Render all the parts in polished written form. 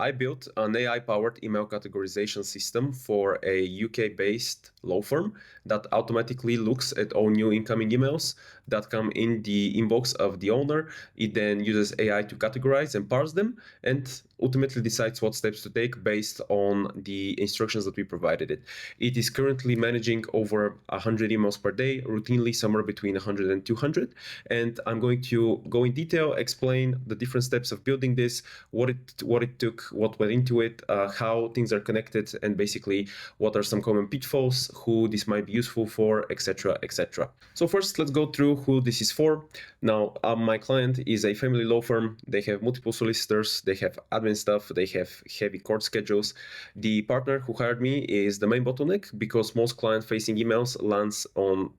I built an AI-powered email categorization system for a UK-based law firm that automatically looks at all new incoming emails that come in the inbox of the owner. It then uses AI to categorize and parse them, and ultimately decides what steps to take based on the instructions that we provided it. It is currently managing over 100 emails per day, routinely somewhere between 100 and 200. And I'm going to go in detail, explain the different steps of building this, what it took, what went into it, how things are connected, and basically what are some common pitfalls, who this might be useful for, etc., etc. So first, let's go through who this is for. Now, my client is a family law firm. They have multiple solicitors, they have admin staff, they have heavy court schedules. The partner who hired me is the main bottleneck because most client-facing emails lands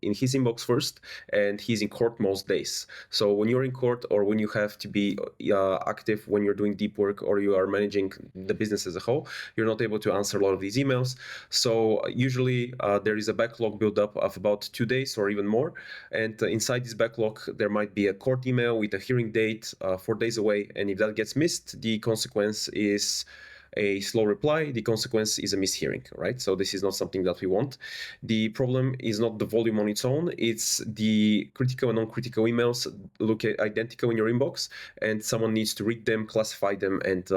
in his inbox first, and he's in court most days. So when you're in court, or when you have to be active when you're doing deep work, or you are managing the business as a whole, you're not able to answer a lot of these emails. So usually there is a backlog buildup of about 2 days or even more. And inside this backlog, there might be a court email with a hearing date 4 days away. And if that gets missed, the consequence is a slow reply. The consequence is a mishearing, right? So this is not something that we want. The problem is not the volume on its own. It's the critical and non-critical emails look identical in your inbox, and someone needs to read them, classify them, and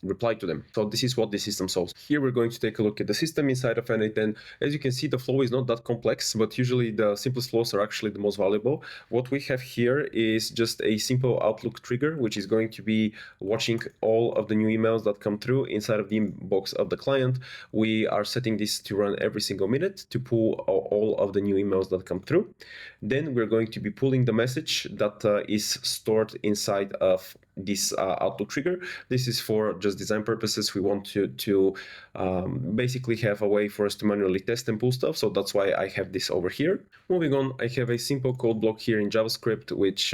reply to them. So this is what the system solves. Here we're going to take a look at the system inside of n8n. As you can see, the flow is not that complex, but usually the simplest flows are actually the most valuable. What we have here is just a simple Outlook trigger, which is going to be watching all of the new emails that come through inside of the inbox of the client. We are setting this to run every single minute to pull all of the new emails that come through. Then we're going to be pulling the message that is stored inside of this Outlook trigger. This is for just design purposes. We want to basically have a way for us to manually test and pull stuff. So that's why I have this over here. Moving on, I have a simple code block here in JavaScript, which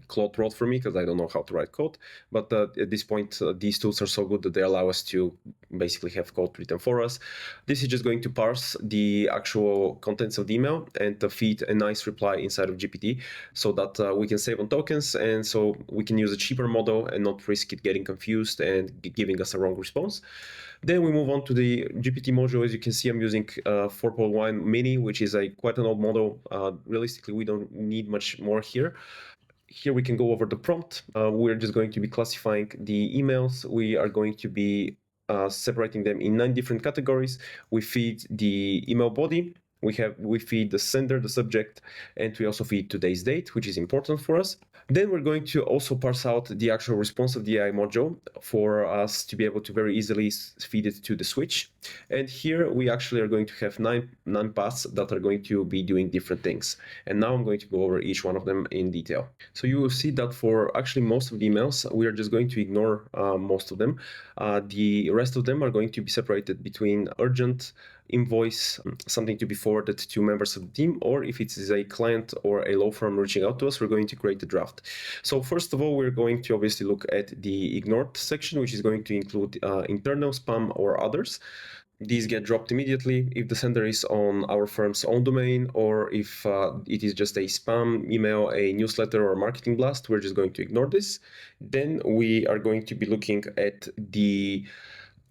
Claude wrote for me because I don't know how to write code. But at this point, these tools are so good that they allow us to basically have code written for us. This is just going to parse the actual contents of the email and feed a nice reply inside of GPT so that we can save on tokens, and so we can use a cheaper model and not risk it getting confused and giving us a wrong response. Then we move on to the GPT module. As you can see, I'm using 4o-mini, which is quite an old model. Realistically, we don't need much more here. Here we can go over the prompt. We're just going to be classifying the emails. We are going to be separating them in 9 different categories. We feed the email body. We feed the sender, the subject, and we also feed today's date, which is important for us. Then we're going to also parse out the actual response of the AI module for us to be able to very easily feed it to the switch. And here we actually are going to have nine paths that are going to be doing different things. And now I'm going to go over each one of them in detail. So you will see that for actually most of the emails, we are just going to ignore most of them. The rest of them are going to be separated between urgent, invoice, something to be forwarded to members of the team, or if it is a client or a law firm reaching out to us, we're going to create a draft. So first of all, we're going to obviously look at the ignored section, which is going to include internal, spam, or others. These get dropped immediately if the sender is on our firm's own domain, or if it is just a spam email, a newsletter, or marketing blast. We're just going to ignore this. Then we are going to be looking at the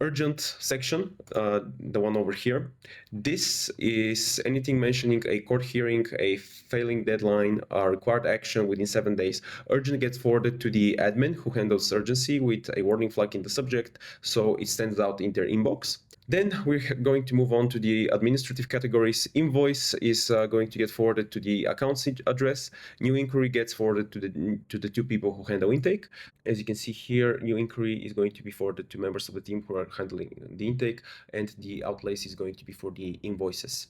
urgent section, the one over here. This is anything mentioning a court hearing, a failing deadline, a required action within 7 days. Urgent gets forwarded to the admin who handles urgency with a warning flag in the subject, so it stands out in their inbox. Then we're going to move on to the administrative categories. Invoice is going to get forwarded to the accounts address. New inquiry gets forwarded to the 2 people who handle intake. As you can see here, new inquiry is going to be forwarded to members of the team who are handling the intake, and the outlays is going to be for the invoices.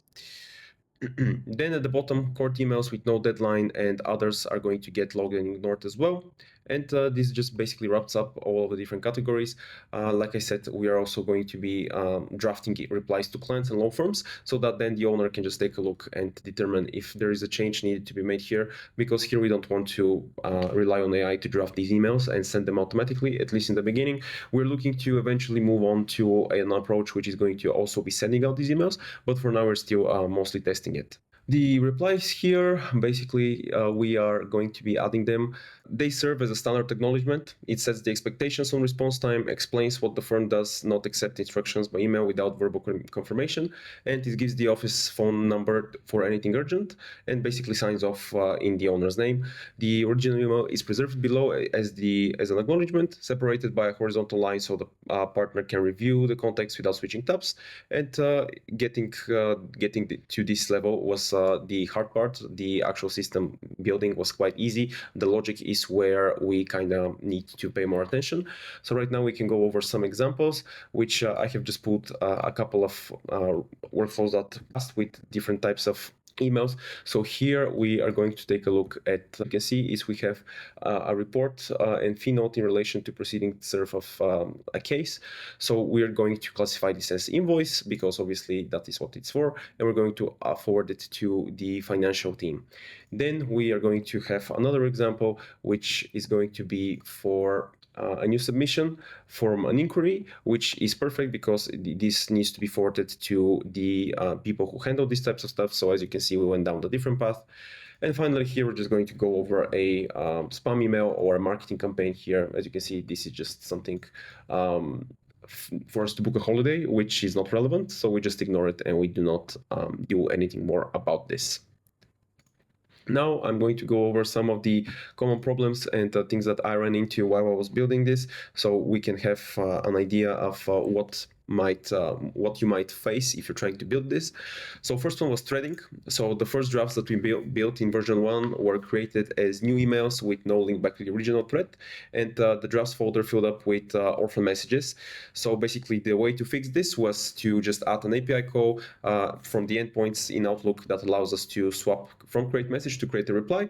Then at the bottom, court emails with no deadline and others are going to get logged and ignored as well. And this just basically wraps up all of the different categories. Like I said, we are also going to be drafting replies to clients and law firms so that then the owner can just take a look and determine if there is a change needed to be made here, because here we don't want to rely on AI to draft these emails and send them automatically, at least in the beginning. We're looking to eventually move on to an approach which is going to also be sending out these emails, but for now we're still mostly testing it. The replies here, basically, we are going to be adding them. They serve as a standard acknowledgement. It sets the expectations on response time, explains what the firm does not accept instructions by email without verbal confirmation, and it gives the office phone number for anything urgent, and basically signs off in the owner's name. The original email is preserved below as an acknowledgement, separated by a horizontal line so the partner can review the context without switching tabs. And getting to this level was the hard part. The actual system building was quite easy. The logic is where we kind of need to pay more attention. So right now we can go over some examples, which I have just put a couple of workflows that passed with different types of emails. So here we are going to take a look at, you can see is we have a report and fee note in relation to proceeding serve of a case. So we're going to classify this as invoice because obviously that is what it's for, and we're going to forward it to the financial team. Then we are going to have another example, which is going to be for a new submission from an inquiry, which is perfect because this needs to be forwarded to the people who handle these types of stuff. So as you can see, we went down the different path. And finally, here we're just going to go over a spam email or a marketing campaign here. As you can see, this is just something for us to book a holiday, which is not relevant. So we just ignore it and we do not do anything more about this. Now I'm going to go over some of the common problems and things that I ran into while I was building this, so we can have an idea of what you might face if you're trying to build this. So first one was threading. So the first drafts that we built in version 1 were created as new emails with no link back to the original thread, and the drafts folder filled up with orphan messages. So basically the way to fix this was to just add an API call from the endpoints in Outlook that allows us to swap from create message to create a reply.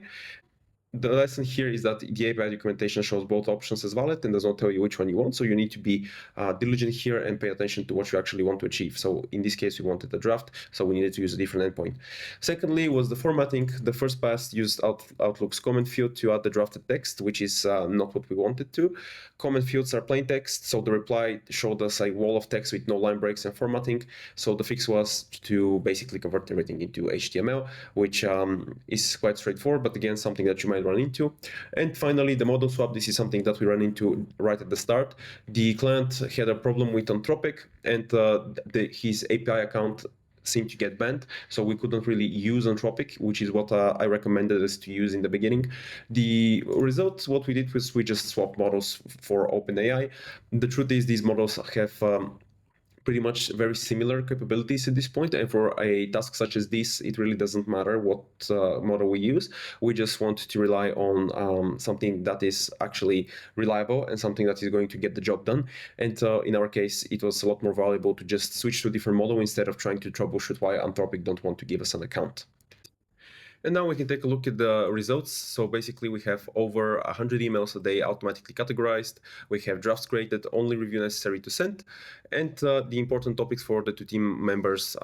The lesson here is that the API documentation shows both options as valid and does not tell you which one you want. So you need to be diligent here and pay attention to what you actually want to achieve. So in this case, we wanted a draft, so we needed to use a different endpoint. Secondly was the formatting. The first pass used Outlook's comment field to add the drafted text, which is not what we wanted to. Comment fields are plain text, so the reply showed us a wall of text with no line breaks and formatting. So the fix was to basically convert everything into HTML, which is quite straightforward, but again, something that you might run into. And finally, the model swap. This is something that we ran into right at the start. The client had a problem with Anthropic, and his API account seemed to get banned, so we couldn't really use Anthropic, which is what I recommended us to use in the beginning. The result, what we did was we just swapped models for OpenAI. The truth is these models have pretty much very similar capabilities at this point, and for a task such as this, it really doesn't matter what model we use. We just want to rely on something that is actually reliable and something that is going to get the job done. And in our case, it was a lot more valuable to just switch to a different model instead of trying to troubleshoot why Anthropic don't want to give us an account. And now we can take a look at the results. So basically we have over 100 emails a day automatically categorized. We have drafts created, only review necessary to send, and the important topics for the two team members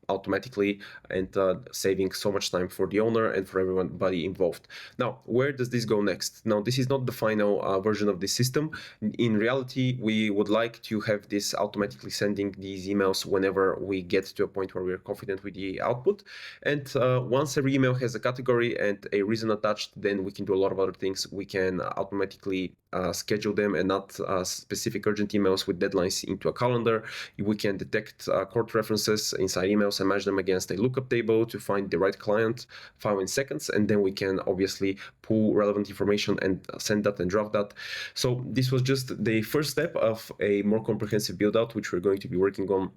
automatically, and saving so much time for the owner and for everybody involved. Now, where does this go next? Now, this is not the final version of the system. In reality, we would like to have this automatically sending these emails whenever we get to a point where we're confident with the output. And once every email has a category and a reason attached, then we can do a lot of other things. We can automatically schedule them and not specific urgent emails with deadlines into a calendar. We can detect court references inside emails and match them against a lookup table to find the right client file in seconds, and then we can obviously pull relevant information and send that and draft that. So this was just the first step of a more comprehensive build out, which we're going to be working on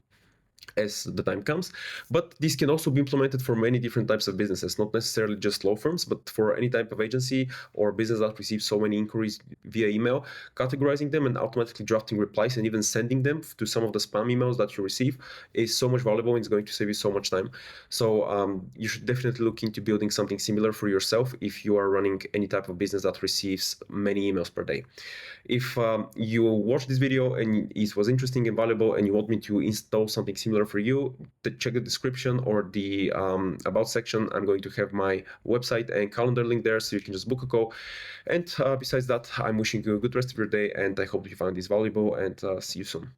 as the time comes. But this can also be implemented for many different types of businesses, not necessarily just law firms, but for any type of agency or business that receives so many inquiries via email. Categorizing them and automatically drafting replies and even sending them to some of the spam emails that you receive is so much valuable, and it's going to save you so much time. So you should definitely look into building something similar for yourself if you are running any type of business that receives many emails per day. If you watched this video and it was interesting and valuable and you want me to install something similar for you, check the description or the about section. I'm going to have my website and calendar link there, so you can just book a call. And besides that, I'm wishing you a good rest of your day, and I hope you found this valuable, and see you soon.